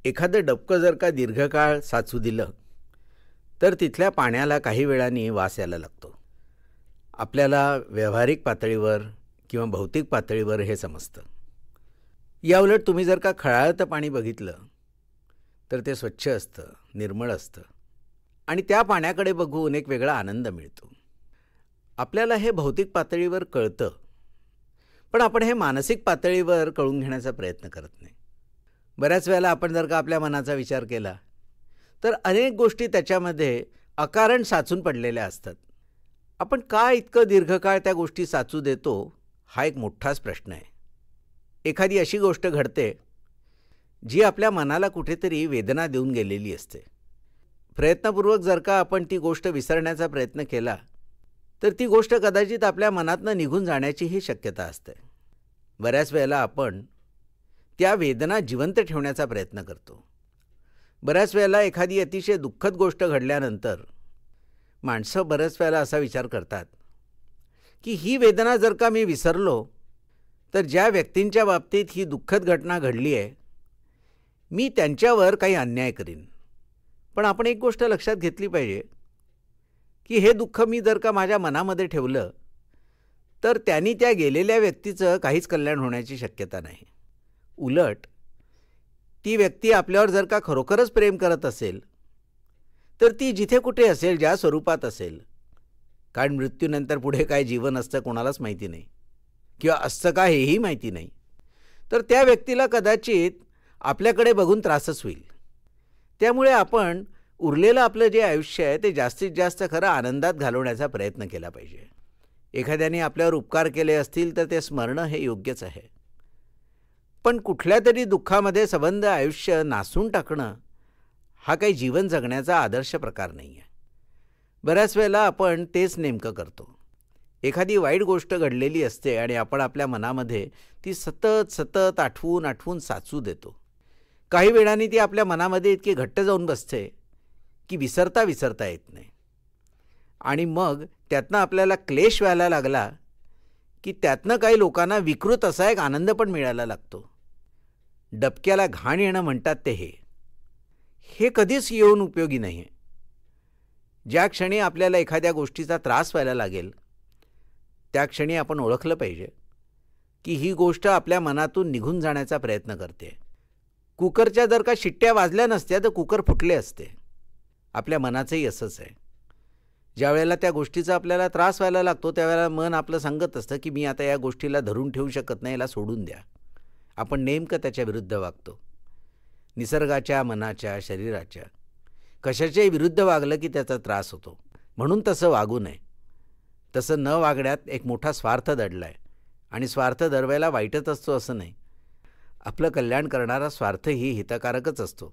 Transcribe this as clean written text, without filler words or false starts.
एखादं डबकं जर का दीर्घकाळ साचू दिलं तर तिथल्या पाण्याला काही वेळाने वास यायला लागतो. आपल्याला व्यावहारिक पातळीवर किंवा भौतिक पातळीवर हे समजतं. याउलट तुम्ही जर का खळाळतं पाणी बघितलं तर ते स्वच्छ असतं, निर्मळ असतं आणि त्या पाण्याकडे बघून एक वेगळा आनंद मिळतो. आपल्याला हे भौतिक पातळीवर कळतं, पण आपण हे मानसिक पातळीवर कळून घेण्याचा प्रयत्न करत नाही. बऱ्याच वेळेला आपण जर का आपल्या मनाचा विचार केला तर अनेक गोष्टी त्याच्यामध्ये अकारण साचून पडलेल्या असतात. आपण का इतकं दीर्घकाळ त्या गोष्टी साचू देतो हा एक मोठाच प्रश्न आहे. एखादी अशी गोष्ट घडते जी आपल्या मनाला कुठेतरी वेदना देऊन गेलेली असते. प्रयत्नपूर्वक जर का आपण ती गोष्ट विसरण्याचा प्रयत्न केला तर ती गोष्ट कदाचित आपल्या मनातनं निघून जाण्याचीही शक्यता असते. बऱ्याच वेळेला आपण त्या वेदना जिवंत ठेवण्याचा प्रयत्न करतो. बऱ्याच वेळेला एखादी अतिशय दुःखद गोष्ट घडल्यानंतर माणसं बऱ्याच वेळेला असा विचार करतात की ही वेदना जर का मी विसरलो तर ज्या व्यक्तींच्या बाबतीत ही दुःखद घटना घडली आहे मी त्यांच्यावर काही अन्याय करीन. पण आपण एक गोष्ट लक्षात घेतली पाहिजे की हे दुःख मी जर का माझ्या मनामध्ये ठेवलं तर त्यांनी त्या गेलेल्या व्यक्तीचं काहीच कल्याण होण्याची शक्यता नाही. उलट ती व्यक्ती आपल्यावर जर का खरोखरच प्रेम करत असेल तर ती जिथे कुठे असेल, ज्या स्वरूपात असेल, कारण मृत्यूनंतर पुढे काय जीवन असतं कोणालाच माहिती नाही किंवा असतं का हेही माहिती नाही, तर त्या व्यक्तीला कदाचित आपल्याकडे बघून त्रासच होईल. त्यामुळे आपण उरलेलं आपलं जे आयुष्य आहे ते जास्तीत जास्त खरं आनंदात घालवण्याचा प्रयत्न केला पाहिजे. एखाद्याने आपल्यावर उपकार केले असतील तर ते स्मरणं हे योग्यच आहे. पण कुठल्या तरी दुःखामध्ये संबंध आयुष्य नासून टाकणं हा काही जीवन जगण्याचा आदर्श प्रकार नाही आहे. बऱ्याच वेळेला आपण तेच नेमकं करतो. एखादी वाईट गोष्ट घडलेली असते आणि आपण आपल्या मनामध्ये ती सतत सतत आठवून आठवून साचू देतो. काही वेळाने ती आपल्या मनामध्ये इतकी घट्ट जाऊन बसते की विसरता येत नाही. आणि मग त्यातनं आपल्याला क्लेश व्हायला लागला की त्यातनं काही लोकांना विकृत असा एक आनंद पण मिळायला लागतो. डबक्याला घाण येणं म्हणतात ते हे कधीच येऊन उपयोगी नाही आहे. ज्या क्षणी आपल्याला एखाद्या गोष्टीचा त्रास व्हायला लागेल त्या क्षणी आपण ओळखलं पाहिजे की ही गोष्ट आपल्या मनातून निघून जाण्याचा प्रयत्न करते. कुकरच्या जर का शिट्ट्या वाजल्या नसत्या तर कुकर फुटले असते. आपल्या मनाचंही असंच आहे. ज्या वेळेला त्या गोष्टीचा आपल्याला त्रास व्हायला लागतो त्यावेळेला मन आपलं सांगत असतं की मी आता या गोष्टीला धरून ठेवू शकत नाही, याला सोडून द्या. आपण नेमकं त्याच्या विरुद्ध वागतो. निसर्गाच्या, मनाच्या, शरीराच्या कशाच्याही विरुद्ध वागलं की त्याचा त्रास होतो. म्हणून तसं वागू नये. तसं न वागण्यात एक मोठा स्वार्थ दडला आहे आणि स्वार्थ दरवेळेला वाईटच असतो असं नाही. आपलं कल्याण करणारा स्वार्थही हितकारकच असतो.